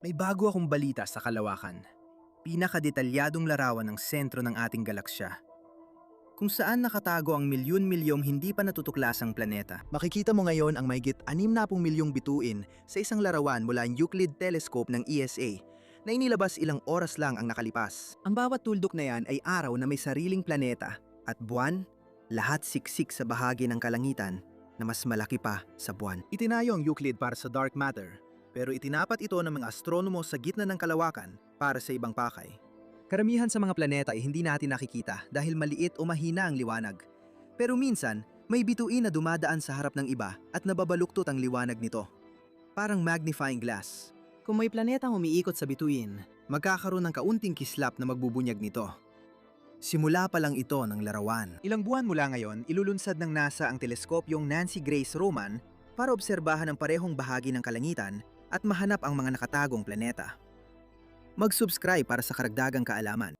May bago akong balita sa kalawakan. Pinakadetalyadong larawan ng sentro ng ating galaksya, kung saan nakatago ang milyon-milyong hindi pa natutuklasang planeta. Makikita mo ngayon ang mahigit 60 milyong bituin sa isang larawan mula ang Euclid Telescope ng ESA na inilabas ilang oras lang ang nakalipas. Ang bawat tuldok na yan ay araw na may sariling planeta at buwan, lahat siksik sa bahagi ng kalangitan na mas malaki pa sa buwan. Itinayo ang Euclid para sa dark matter, pero itinapat ito ng mga astronomo sa gitna ng kalawakan para sa ibang pakay. Karamihan sa mga planeta ay hindi natin nakikita dahil maliit o mahina ang liwanag. Pero minsan, may bituin na dumadaan sa harap ng iba at nababaluktot ang liwanag nito. Parang magnifying glass. Kung may planetang umiikot sa bituin, magkakaroon ng kaunting kislap na magbubunyag nito. Simula pa lang ito ng larawan. Ilang buwan mula ngayon, ilulunsad ng NASA ang teleskopyong Nancy Grace Roman para obserbahan ang parehong bahagi ng kalangitan at mahanap ang mga nakatagong planeta. Mag-subscribe para sa karagdagang kaalaman.